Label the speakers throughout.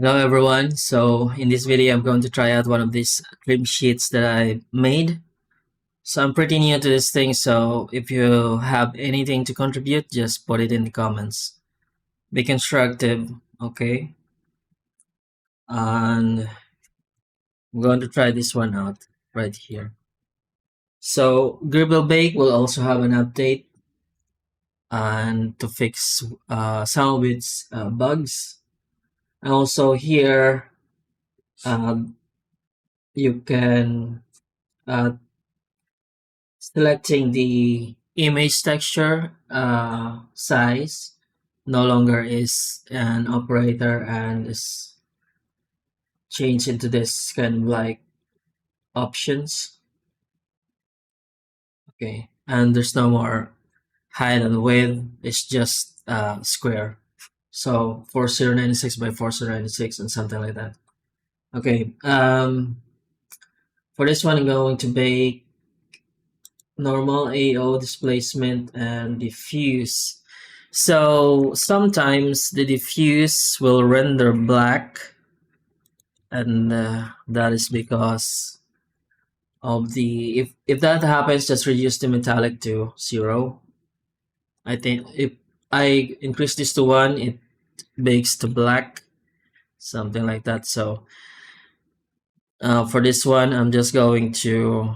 Speaker 1: Hello everyone. So in this video, I'm going to try out one of these trim sheets that I made. So I'm pretty new to this thing, so if you have anything to contribute, just put it in the comments. Be constructive, okay? And I'm going to try this one out right here. So Gribble Bake will also have an update and to fix some of its bugs. And also here, um, you can uh, selecting the image texture size no longer is an operator and is changed into this kind of like options. Okay, and there's no more height and width, it's just square. So 4096 by 4096 and something like that. Okay, for this one I'm going to bake normal AO displacement and diffuse. So sometimes the diffuse will render black, and that is because of the if that happens, just reduce the metallic to 0. I think if I increase this to 1, it bakes to black, something like that. So for this one, I'm just going to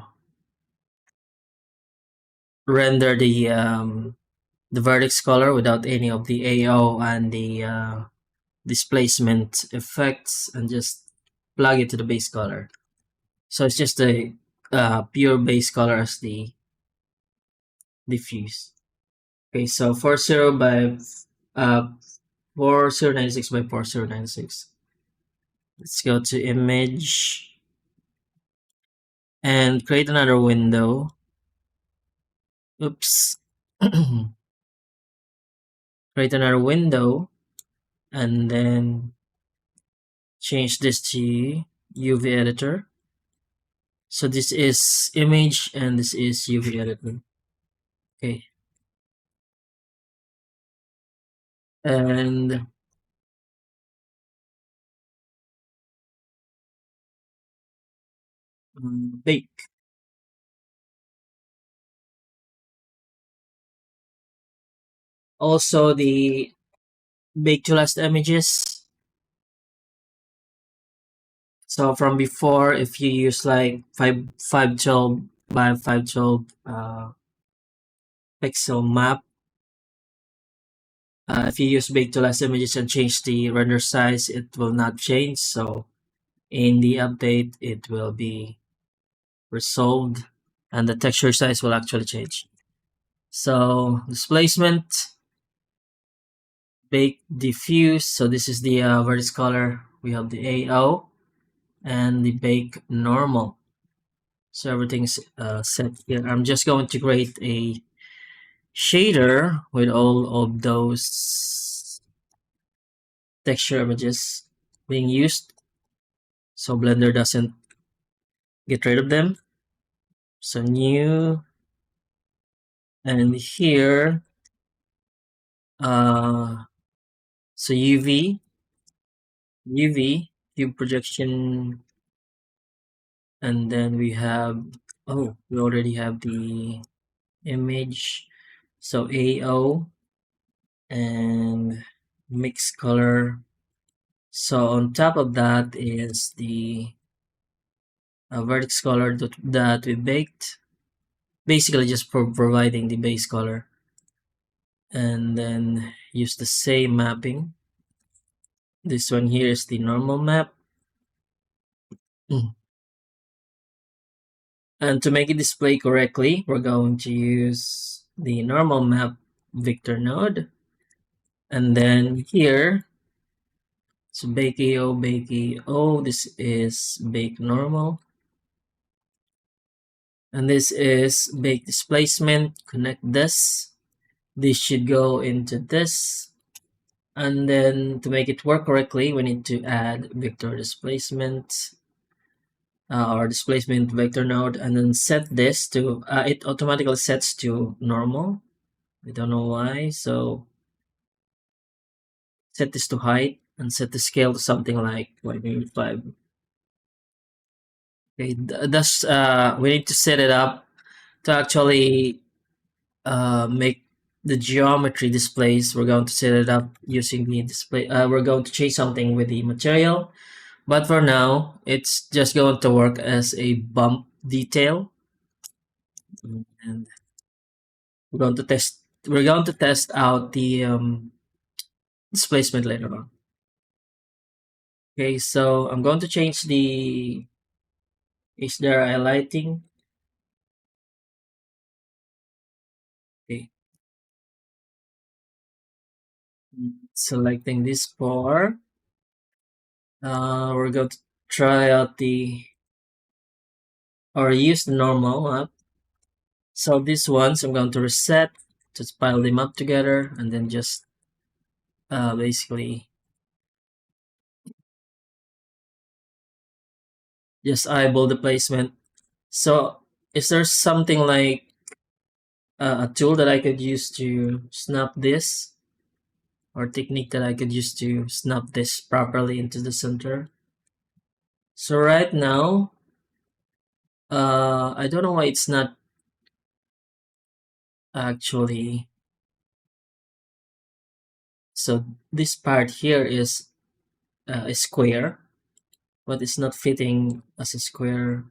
Speaker 1: render the vertex color without any of the AO and the displacement effects, and just plug it to the base color. So it's just a pure base color as the diffuse. Okay, so 40 by 4096 by 4096. Let's go to image and create another window. Oops. Create another window and then change this to UV editor. So this is image and this is UV editor. Okay. And bake. Also the bake to last images. So from before, if you use like 512 by 512 pixel map, if you use bake to last images and change the render size, it will not change. So in the update, it will be resolved and the texture size will actually change. So displacement, bake diffuse. So this is the vertex color. We have the AO and the bake normal. So everything's set here. I'm just going to create a shader with all of those texture images being used, so Blender doesn't get rid of them. So new, and here so UV cube projection, and then we have, oh, we already have the image. So AO and mix color. So on top of that is the vertex color that we baked, basically just providing the base color, and then use the same mapping. This one here is the normal map. And to make it display correctly, we're going to use the normal map vector node. And then here, so bake AO, this is bake normal. And this is bake displacement, connect this. This should go into this. And then to make it work correctly, we need to add vector displacement or displacement vector node, and then set this to, it automatically sets to normal. I don't know why, so set this to height and set the scale to something like 0.5. Okay, thus we need to set it up to actually make the geometry displays. We're going to set it up using the display. We're going to change something with the material, but for now, it's just going to work as a bump detail, and we're going to test. We're going to test out the displacement later on. Okay, so I'm going to change the is there highlighting. Okay, selecting this bar. We're going to try out the or use the normal map. So these ones I'm going to reset, just pile them up together, and then just basically just eyeball the placement. So is there something like a tool that I could use to snap this, or technique that I could use to snap this properly into the center? So right now, I don't know why it's not actually. So this part here is a square, but it's not fitting as a square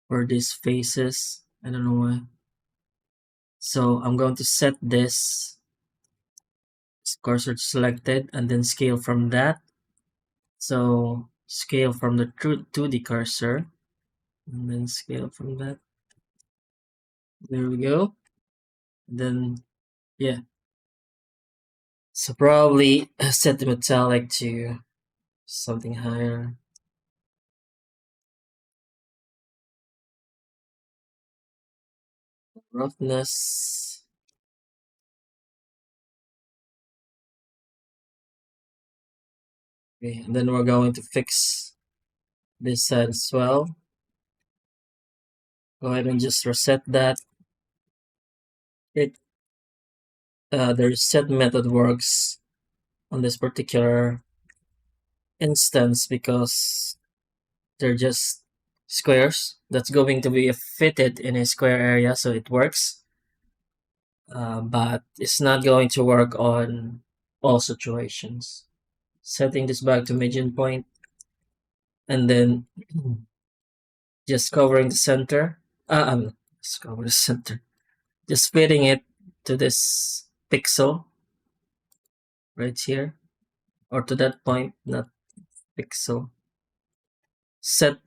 Speaker 1: for these faces. I don't know why. So I'm going to set this cursor selected and then scale from that. So scale from the 2D cursor and then scale from that. There we go. Then, yeah. So probably set the metallic to something higher. Roughness. Okay, and then we're going to fix this side as well. Go ahead and just reset that. It the reset method works on this particular instance because they're just squares that's going to be fitted in a square area, so it works. But it's not going to work on all situations. Setting this back to median point and then just covering the center. Just cover the center. Just fitting it to this pixel right here, or to that point, not pixel. Set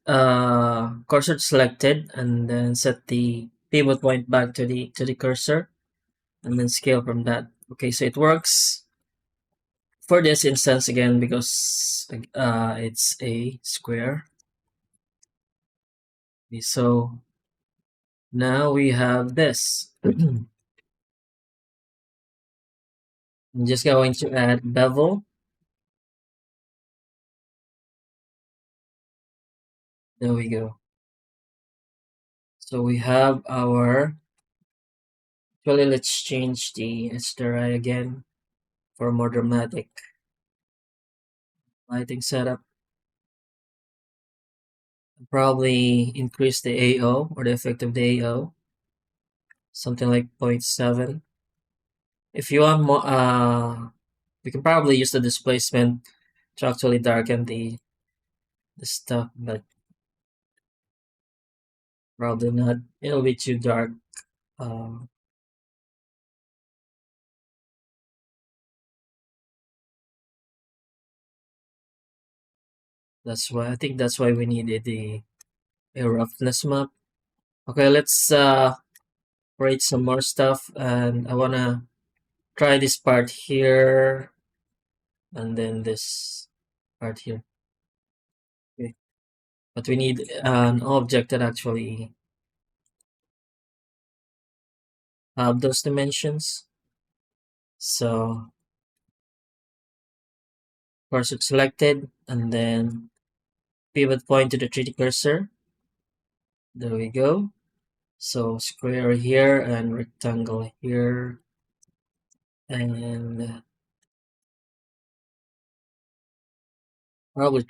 Speaker 1: cursor selected, and then set the pivot point back to the cursor, and then scale from that. Okay, so it works for this instance again because it's a square. Okay, so now we have this. I'm just going to add bevel. There we go. So we have our. Actually, let's change the HDRI again for a more dramatic lighting setup. Probably increase the AO or the effective the AO, something like 0.7. If you want more, we can probably use the displacement to actually darken the stuff, but probably not. It'll be too dark. Um, that's why I think that's why we needed the a roughness map. Okay, let's create some more stuff, and I wanna try this part here, and then this part here. Okay, but we need an object that actually have those dimensions. So cursor selected, and then pivot point to the 3D cursor. There we go. So square here and rectangle here, and probably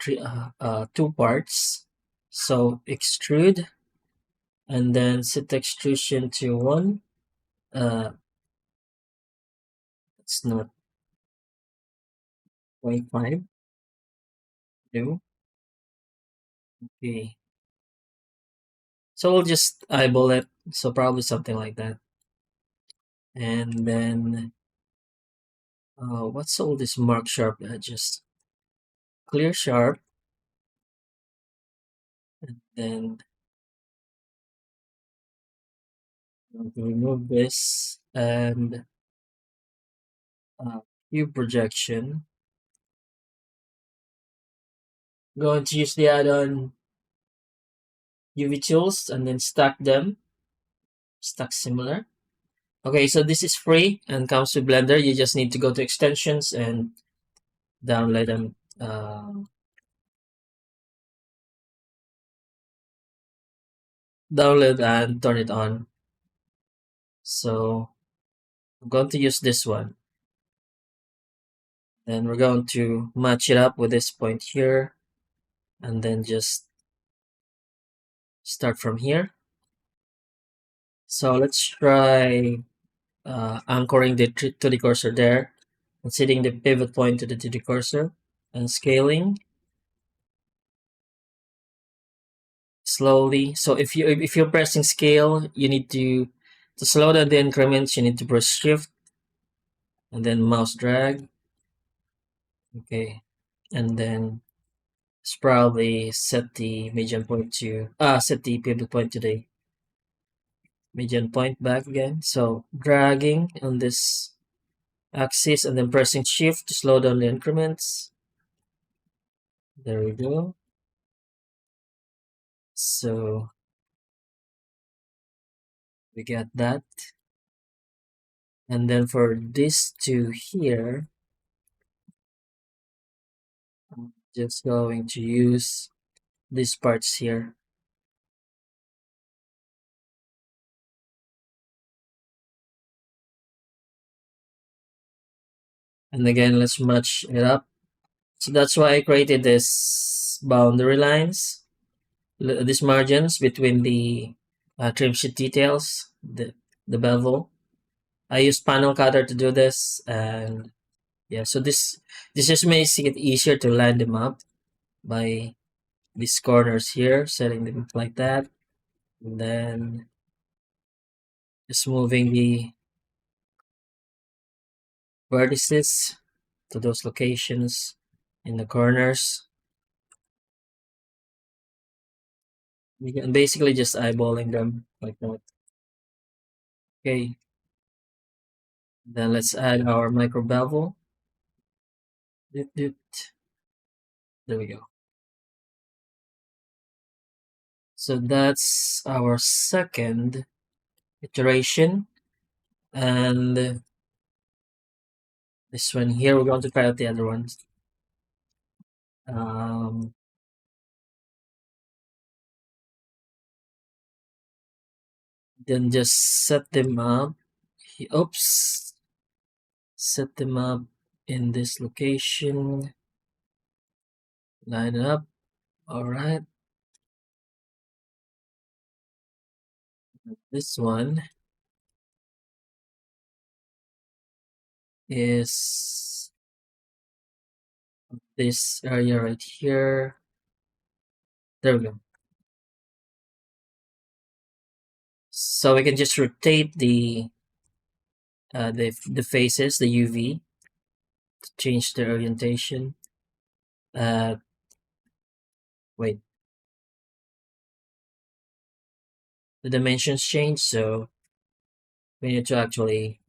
Speaker 1: two parts. So extrude and then set the extrusion to 1. It's not 0.5. No. Okay. So we'll just eyeball it. So probably something like that. And then what's all this mark sharp edges? Clear sharp, and then remove this and view projection. Going to use the add-on UV tools and then stack them. Stack similar. Okay, so this is free and comes with Blender. You just need to go to extensions and download them. Download and turn it on. So I'm going to use this one. Then we're going to match it up with this point here and then just start from here. So let's try anchoring the 2D cursor there and setting the pivot point to the 2D cursor and scaling slowly. So if you're pressing scale, you need to slow down the increments. You need to press shift and then mouse drag. Okay, and then let's probably set the median point to set the pivot point to the median point back again. So dragging on this axis and then pressing shift to slow down the increments. There we go. So we get that. And then for this two here, I'm just going to use these parts here. And again, let's match it up. So that's why I created this boundary lines, these margins between the trim sheet details, the bevel. I use panel cutter to do this, and yeah, so this just makes it easier to line them up by these corners here, setting them like that, and then just moving the vertices to those locations in the corners. You can basically just eyeballing them like that. Okay, then let's add our micro bevel. There we go. So that's our second iteration, and this one here, we're going to try out the other ones. Then just set them up. Oops. Set them up in this location. Line it up. All right. This one is this area right here. There we go. So we can just rotate the faces, the UV, to change the orientation. Wait, the dimensions change, so we need to actually,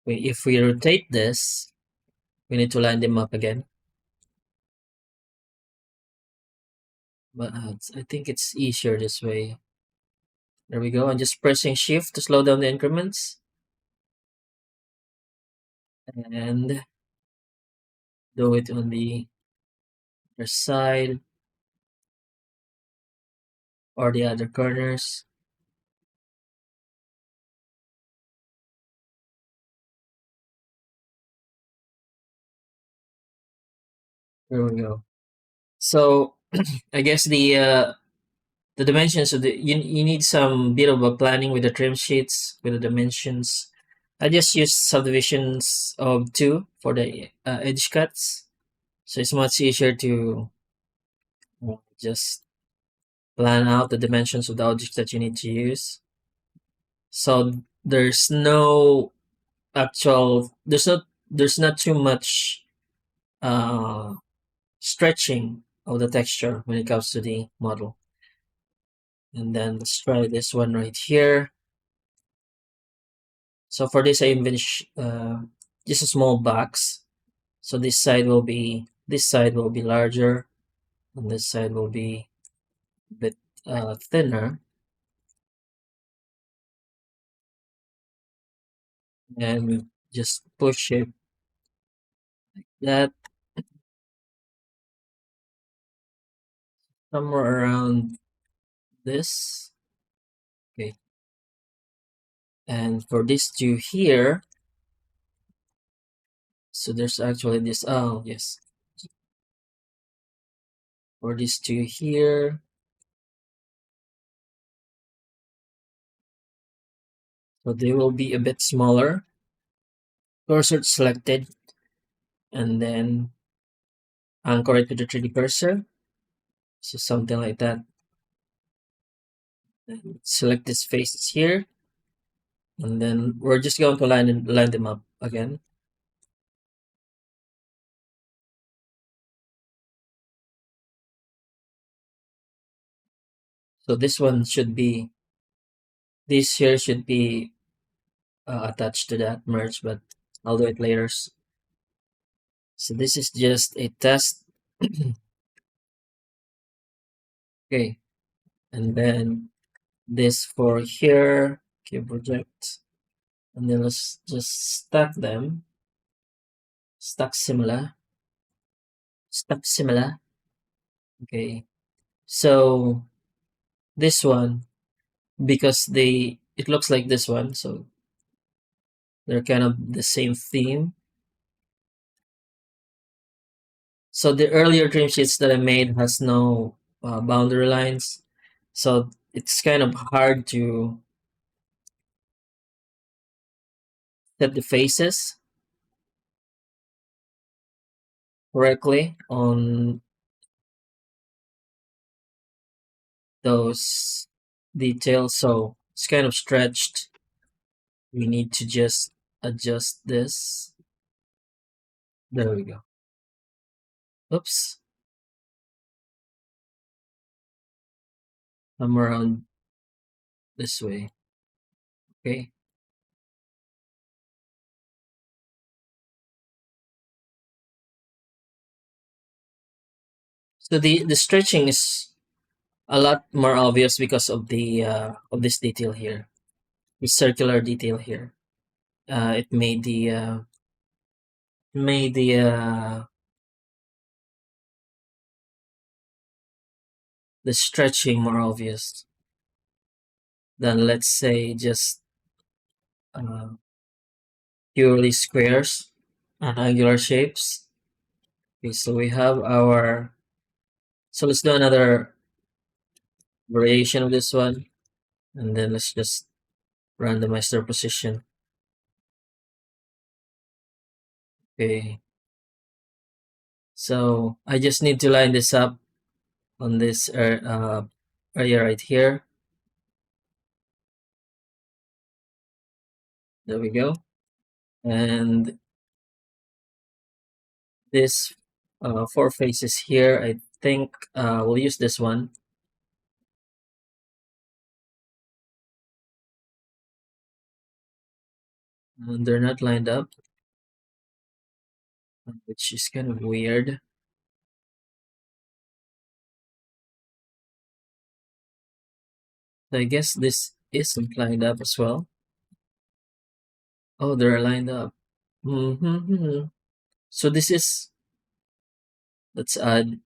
Speaker 1: if we rotate this, we need to line them up again. But I think it's easier this way. There we go. I'm just pressing shift to slow down the increments. And do it on the other side or the other corners. There we go. So I guess the dimensions of the you need some bit of a planning with the trim sheets with the dimensions. I just use subdivisions of two for the edge cuts, so it's much easier to just plan out the dimensions of the objects that you need to use. So there's no actual there's not too much uh, stretching of the texture when it comes to the model. And then let's try this one right here. So for this, I even just a small box. So this side will be larger, and this side will be a bit thinner, and just push it that somewhere around this. Okay, and for this two here, so there's actually this. Oh yes, for these two here, so they will be a bit smaller. Cursor selected, and then anchor it to the 3D cursor. So something like that. And select these faces here, and then we're just going to line them up again. So this here should be attached to that merge, but I'll do it later. So this is just a test. Okay, and then this for here, okay, project, and then let's just stack them, stack similar. Okay, so this one, because it looks like this one, so they're kind of the same theme. So the earlier dream sheets that I made has no boundary lines, so it's kind of hard to set the faces correctly on those details. So it's kind of stretched. We need to just adjust this. There we go. Oops. Come around this way. Okay. So the stretching is a lot more obvious because of this detail here, the circular detail here. It made the stretching more obvious than, let's say, just uh, purely squares and angular shapes. Okay, so we have our. So let's do another variation of this one, and then let's just randomize their position. Okay. So I just need to line this up on this area right here. There we go. And this four faces here, I think we'll use this one. And they're not lined up, which is kind of weird. So I guess this isn't lined up as well. Oh, they're lined up. Mm-hmm. So this is, let's add,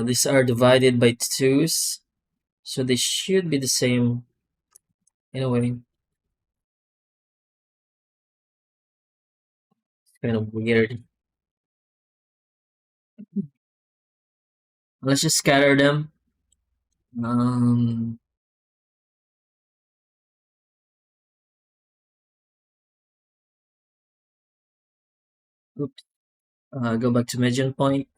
Speaker 1: these are divided by twos. So they should be the same in a way. It's kind of weird. Let's just scatter them. Um, oops. Go back to median point.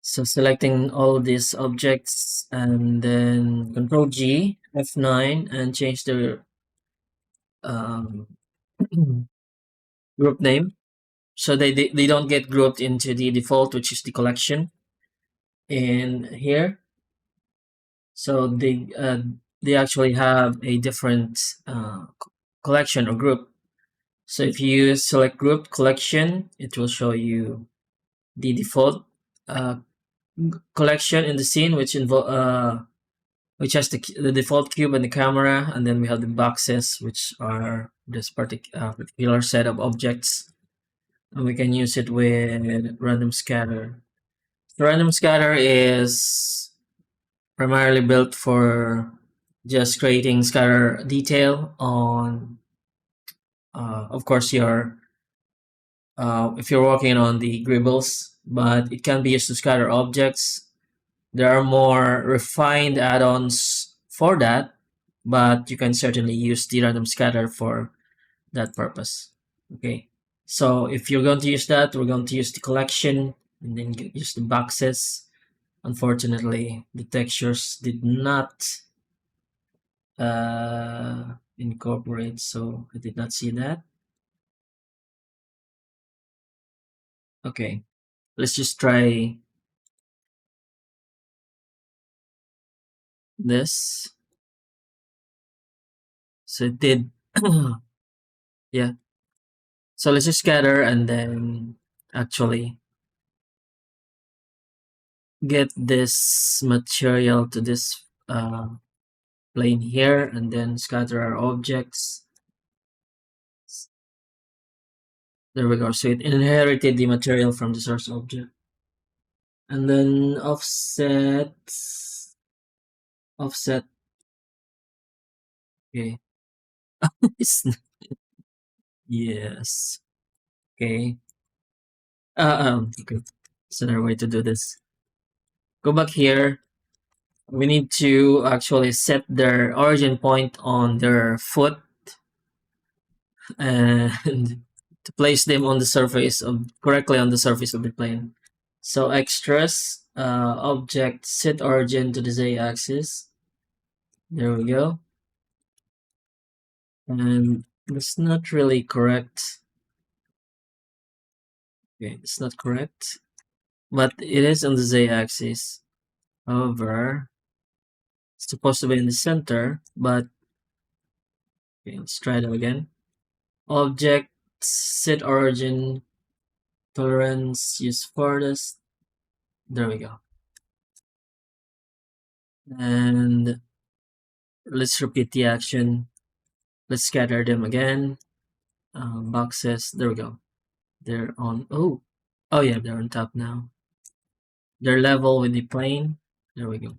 Speaker 1: So selecting all these objects and then Control G, F9, and change the um, group name. So they don't get grouped into the default, which is the collection in here. So they actually have a different collection or group. So if you select group collection, it will show you the default uh, collection in the scene, which has the default cube and the camera, and then we have the boxes, which are this particular set of objects, and we can use it with random scatter. The random scatter is primarily built for just creating scatter detail on, of course, your if you're working on the gribbles, but it can be used to scatter objects. There are more refined add-ons for that, but you can certainly use the random scatter for that purpose. Okay, so if you're going to use that, we're going to use the collection and then use the boxes. Unfortunately, the textures did not incorporate, so I did not see that. Okay, let's just try this. So it did. Yeah. So let's just scatter and then actually get this material to this plane here and then scatter our objects. There we go. So it inherited the material from the source object. And then offset. Okay. It's, yes. Okay. Okay. That's another way to do this. Go back here. We need to actually set their origin point on their foot and to place them on the surface of correctly on the surface of the plane. So extras, object set origin to the z axis. There we go. And it's not really correct. Okay, it's not correct, but it is on the z axis. However, it's supposed to be in the center, but okay, let's try that again. Object set origin tolerance use farthest. There we go. And let's repeat the action. Let's scatter them again. Boxes. There we go. They're on. Oh yeah, they're on top now. They're level with the plane. There we go.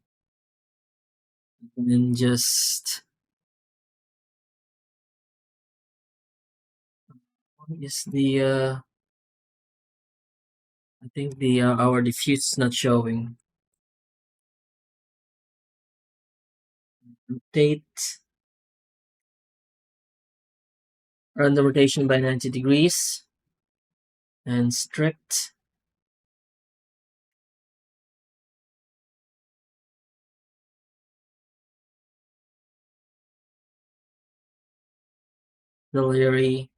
Speaker 1: And then just what is the I think the our diffuse is not showing. Rotate. Run the rotation by 90 degrees and strict. Auxiliary.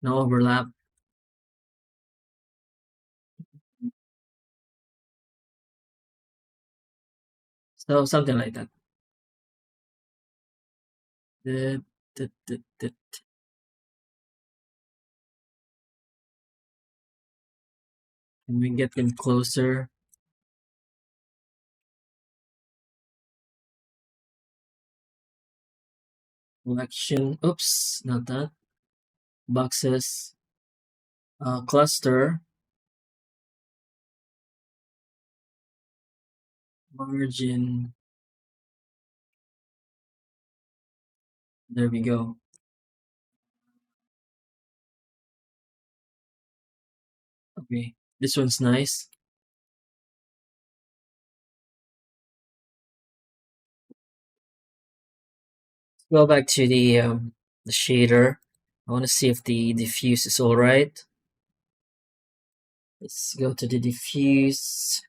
Speaker 1: No overlap. So something like that. Dut, dut, dut, dut. Can we get them closer? Collection. Oops, not that. Boxes. Cluster. Margin. There we go. Okay, this one's nice. Go back to the shader. I want to see if the diffuse is all right. Let's go to the diffuse.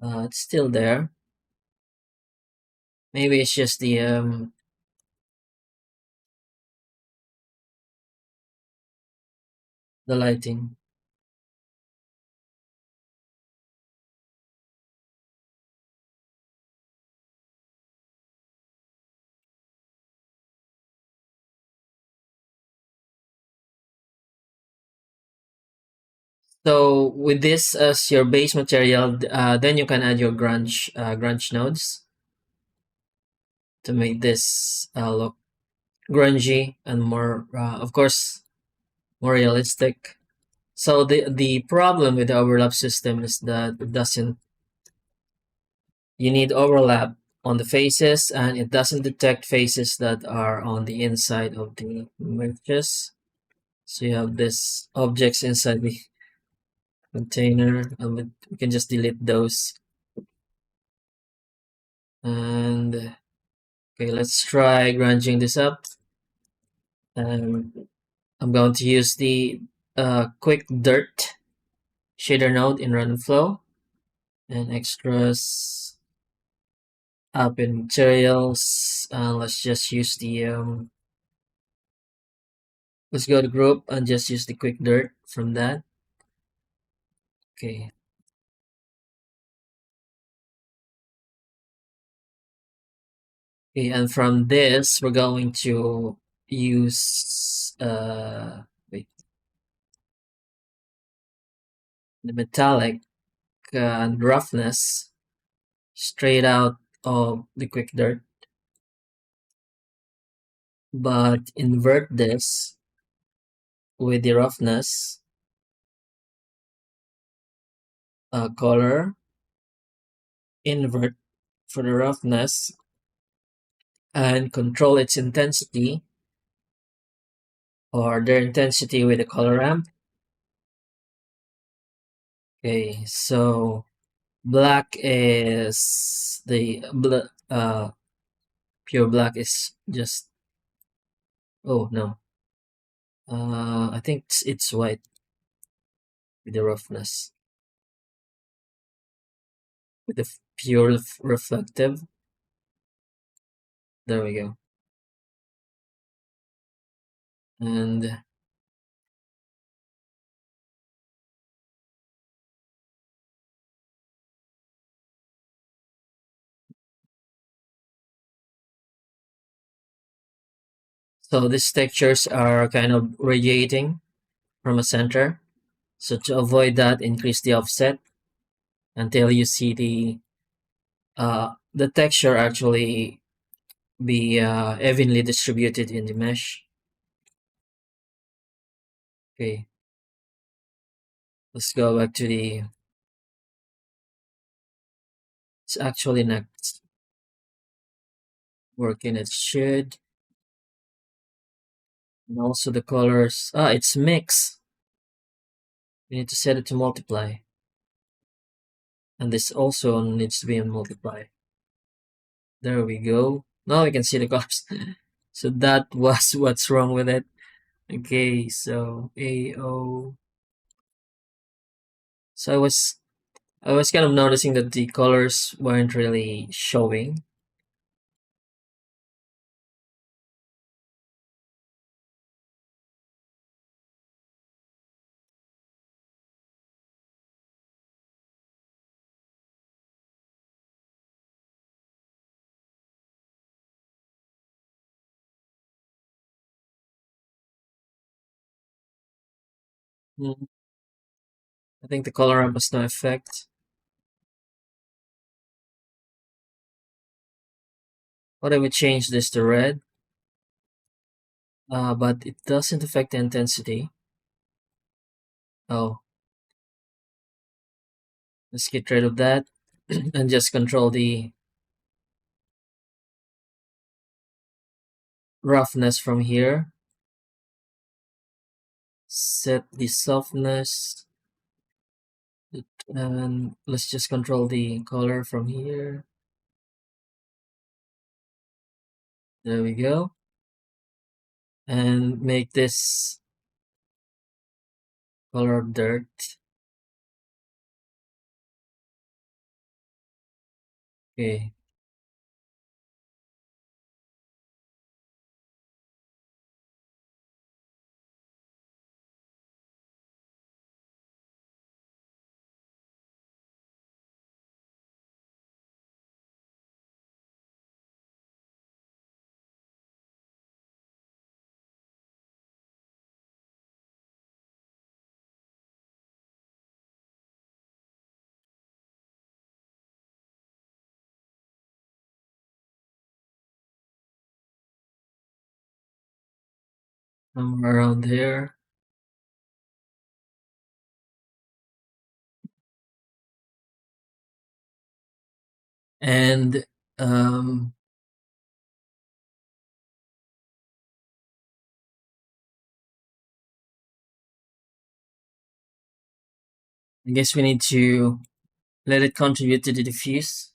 Speaker 1: It's still there. Maybe it's just the lighting. So with this as your base material, then you can add your grunge nodes to make this look grungy and more, of course, more realistic. So the problem with the overlap system is that it doesn't. You need overlap on the faces, and it doesn't detect faces that are on the inside of the images. So you have this objects inside the container, and we can just delete those. And okay, let's try grunging this up. And I'm going to use the quick dirt shader node in random flow and extras up in materials. Let's just use the let's go to group and just use the quick dirt from that. Okay. Okay, and from this we're going to use wait, the metallic and roughness straight out of the quick dirt, but invert this with the roughness color, invert for the roughness, and control its intensity or their intensity with the color ramp. Okay, so black is pure black is just, oh no, I think it's white with the roughness, with the pure reflective. There we go. And so these textures are kind of radiating from a center. So to avoid that, increase the offset until you see the texture actually be evenly distributed in the mesh. Okay, let's go back to the. It's actually not working. It should. And also the colors. It's mix. We need to set it to multiply. And this also needs to be on multiply. There we go. Now we can see the colors. So that was what's wrong with it. Okay, so AO. So I was kind of noticing that the colors weren't really showing. Hmm, I think the color ramp has no effect. What if we change this to red? But it doesn't affect the intensity. Oh, let's get rid of that and just control the roughness from here. Set the softness and let's just control the color from here. There we go. and make this color dirt. Okay. Somewhere around here. And um, I guess we need to let it contribute to the diffuse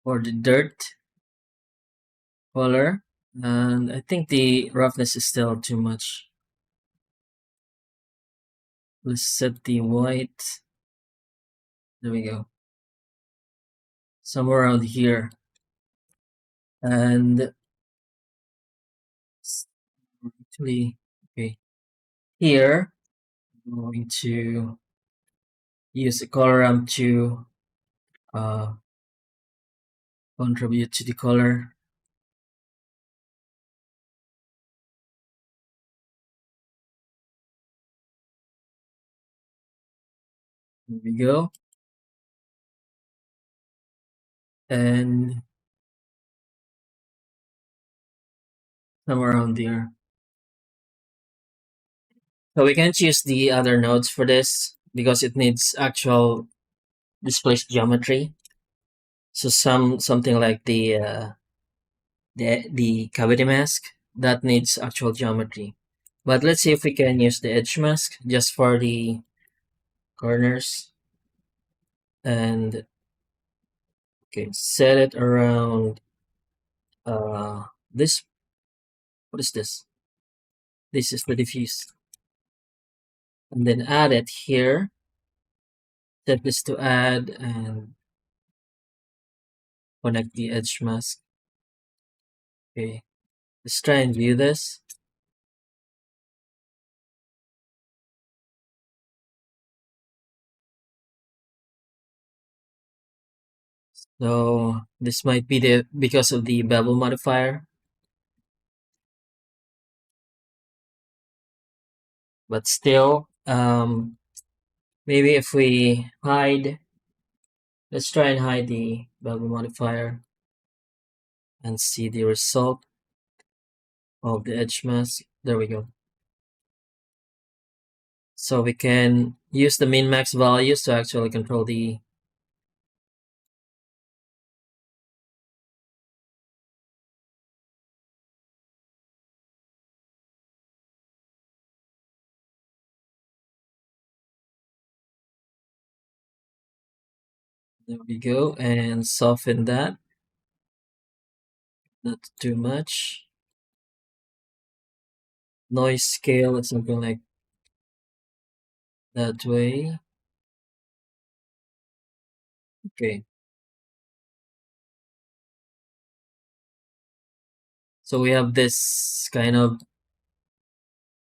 Speaker 1: or the dirt color. And I think the roughness is still too much. Let's set the white. There we go. Somewhere around here. And actually, okay. Here, I'm going to use the color ramp to uh, contribute to the color. There we go. And somewhere around there. So we can't use the other nodes for this because it needs actual displaced geometry. So something like the cavity mask that needs actual geometry. But let's see if we can use the edge mask just for the corners. And okay, set it around this. What is this? This is the diffuse. And then add it here. Set this to add and connect the edge mask. Okay, let's try and view this. So this might be the because of the bevel modifier, but still, maybe if we hide, let's try and hide the bevel modifier and see the result of the edge mask. There we go. So we can use the min max values to actually control the there we go, and soften that, not too much. Noise scale is something like that way. Okay. So we have this kind of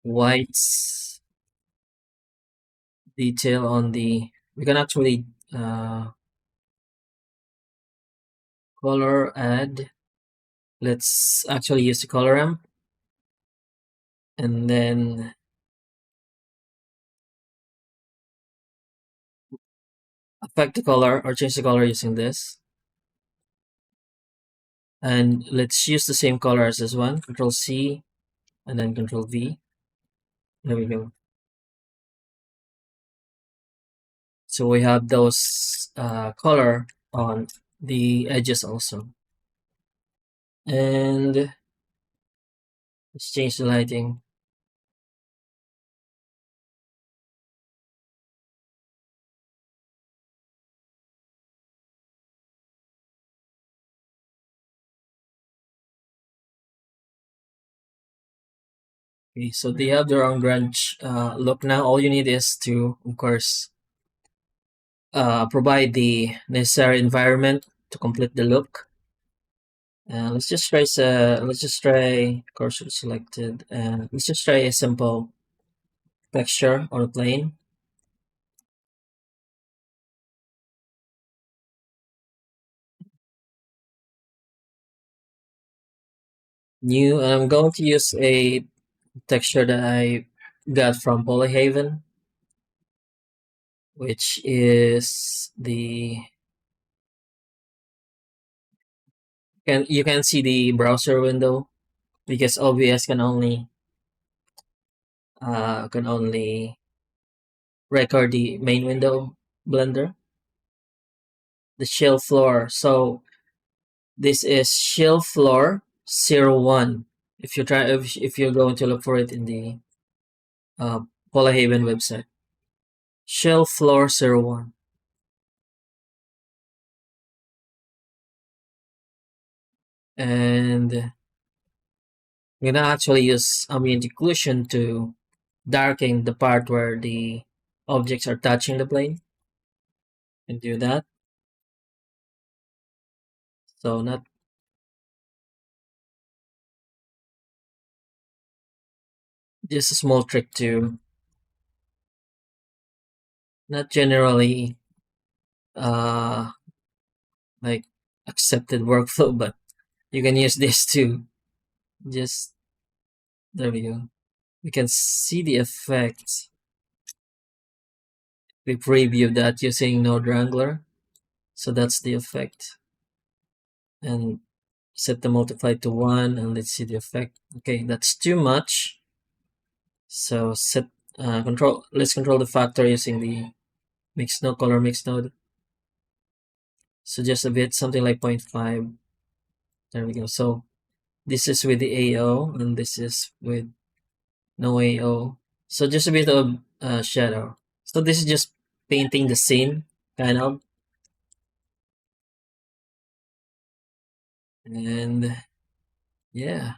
Speaker 1: white detail on the, we can actually color add. Let's actually use the color ramp and then affect the color or change the color using this. And let's use the same color as this one, Control C and then Control V. There we go. So we have those color on the edges also. And let's change the lighting. Okay, so they have their own grunge look now. All you need is to, of course, provide the necessary environment to complete the look. Let's just try cursor selected, and let's just try a simple texture or a plane. New, and I'm going to use a texture that I got from Polyhaven, which is the can you can see the browser window because OBS can only record the main window Blender, the shell floor. So this is shell floor 01. If you're going to look for it in the uh, Polyhaven website, shell floor 01. And we're gonna actually use ambient occlusion to darken the part where the objects are touching the plane. And do that. So not just a small trick to not generally uh like accepted workflow, but you can use this to just there we go. We can see the effects. We previewed that using Node Wrangler. So that's the effect. And set the multiply to 1 and let's see the effect. Okay, that's too much. So let's control the factor using the mix node color mix node. So just a bit, something like 0.5. There we go. So this is with the AO and this is with no AO. So just a bit of shadow. So this is just painting the scene, kind of. And yeah.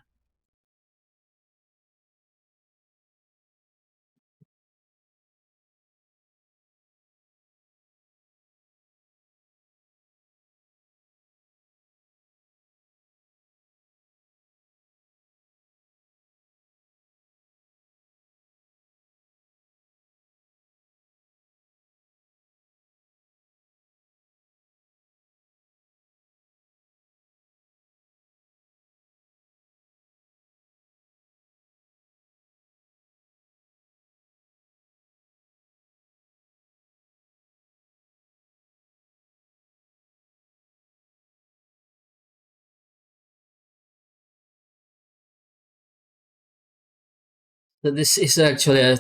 Speaker 1: So this is actually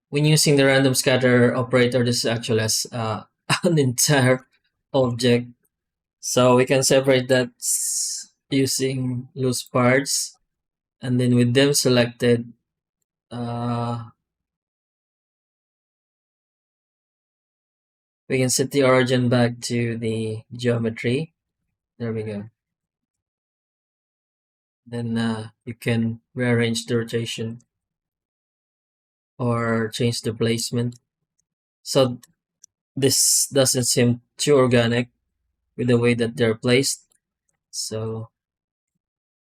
Speaker 1: when using the random scatter operator, this is actually as an entire object. So we can separate that using loose parts, and then with them selected, uh, we can set the origin back to the geometry. There we go. Then you can rearrange the rotation or change the placement. So this doesn't seem too organic with the way that they're placed. So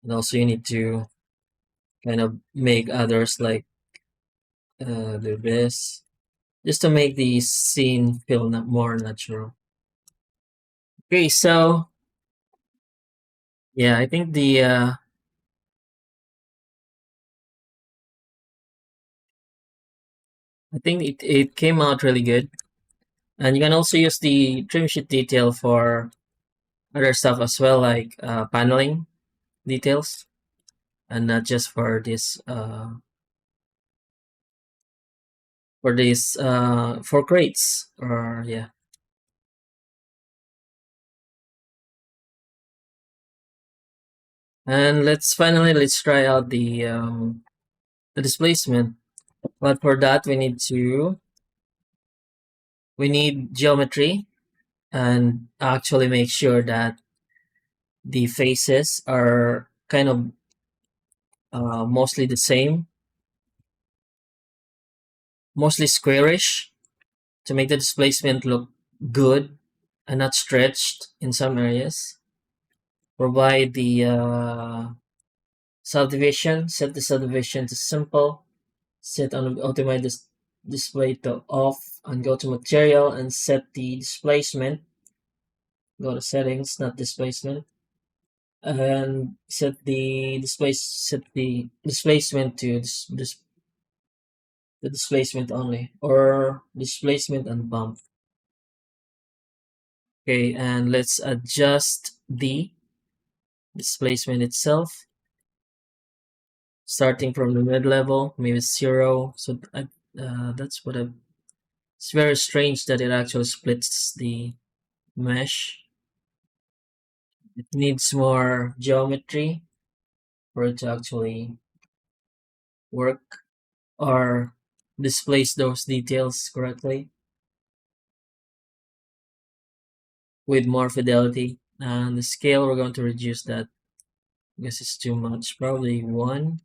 Speaker 1: and also you need to kind of make others like do this just to make the scene feel more natural. Okay, so yeah, I think it came out really good. And you can also use the trim sheet detail for other stuff as well, like paneling details, and not just for crates or yeah. And let's try out the displacement. But for that we need geometry and actually make sure that the faces are kind of mostly the same. mostly squarish to make the displacement look good and not stretched in some areas. Provide the subdivision, set the subdivision to simple, set on automate display to off, and go to material and set the displacement. Go to settings, not displacement, and set the displacement to the displacement only, or displacement and bump. Okay, and let's adjust the displacement itself, starting from the mid level, maybe 0. So that's what I. It's very strange that it actually splits the mesh. It needs more geometry for it to actually work or displace those details correctly with more fidelity. And the scale, we're going to reduce that because it's too much, probably 1.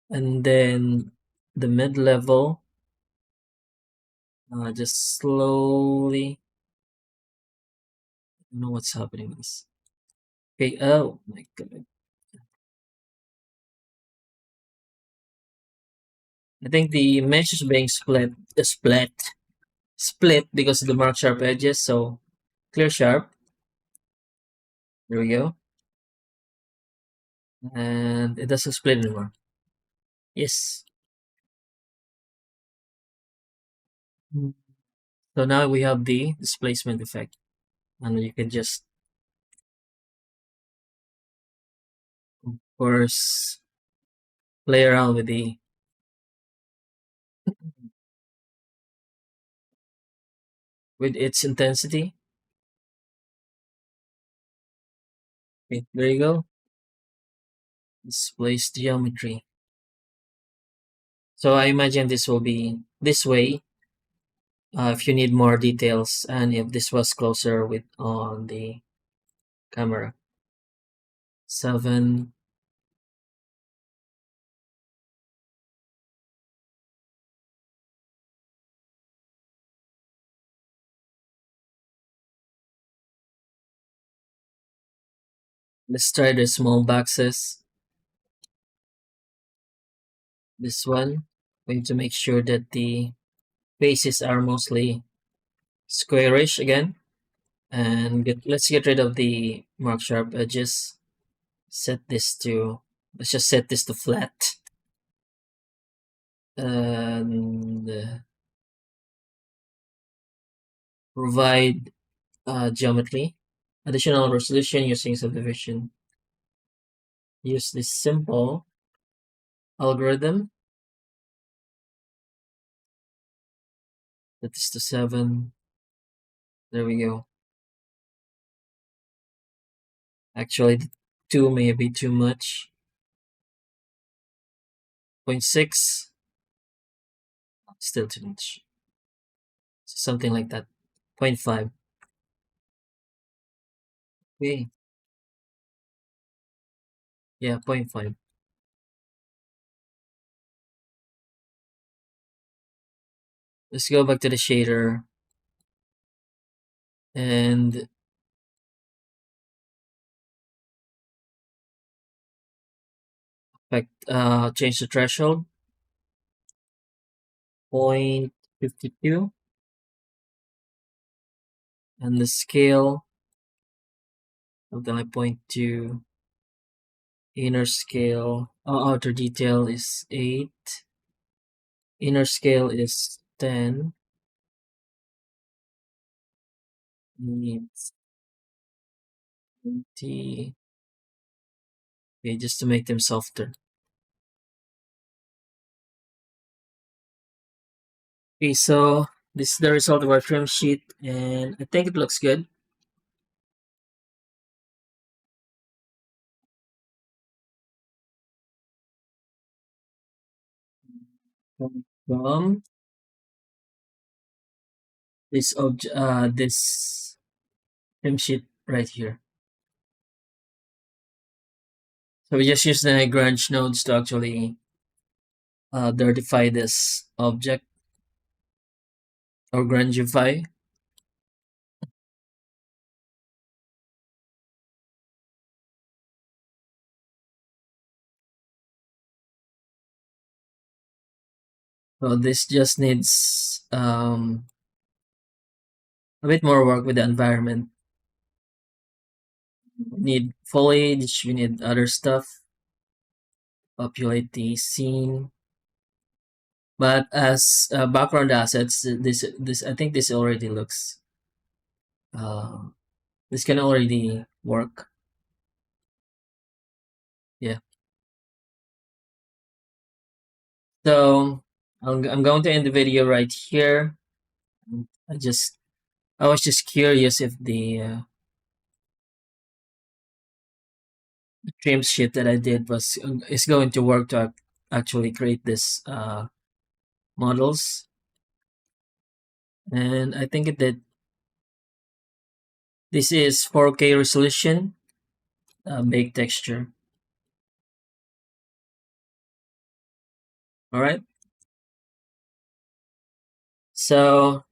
Speaker 1: And then the mid level, just slowly. I don't know what's happening with this. Okay, oh my god. I think the mesh is being split because of the mark sharp edges. So clear sharp. There we go. And it doesn't split anymore. Yes. Mm. So now we have the displacement effect. And you can just, of course, play around with its intensity. Okay, there you go. Displace geometry. So I imagine this will be this way if you need more details and if this was closer with on the camera. 7. Let's try the small boxes. This one, we need to make sure that the faces are mostly squarish again. And let's get rid of the mark sharp edges. Let's just set this to flat. And provide geometry. Additional resolution using subdivision. Use this simple algorithm. That is to 7. There we go. Actually, the 2 may be too much. 0.6. Still too much. Something like that. 0.5. Okay. Yeah, 0.5. Let's go back to the shader and change the threshold. 0.52. And the scale, something like 0.2. Inner scale, outer detail is 8. Inner scale is 10. Needs 20. Okay, just to make them softer. Okay, so this is the result of our trim sheet, and I think it looks good. From this trim sheet right here. So we just use the Grunge nodes to actually dirtify this object. or grungify. So this just needs a bit more work with the environment. We need foliage, we need other stuff, populate the scene. But as background assets, this I think this already looks uh, this can already work. Yeah. So I'm going to end the video right here. I just I was just curious if the trim sheet that I did was is going to work to actually create this models, and I think it did. This is 4K resolution, bake texture. All right. So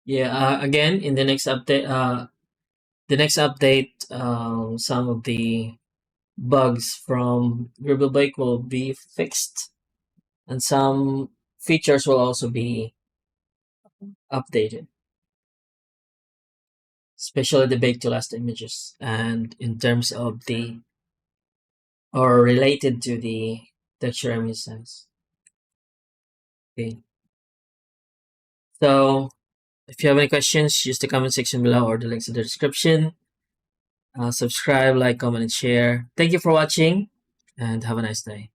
Speaker 1: yeah, again in the next update, some of the bugs from Dribble Bake will be fixed, and some features will also be updated, especially the bake to last images, and in terms of the or related to the texture image size. Okay. So if you have any questions, use the comment section below or the links in the description. Subscribe, like, comment, and share. Thank you for watching, and have a nice day.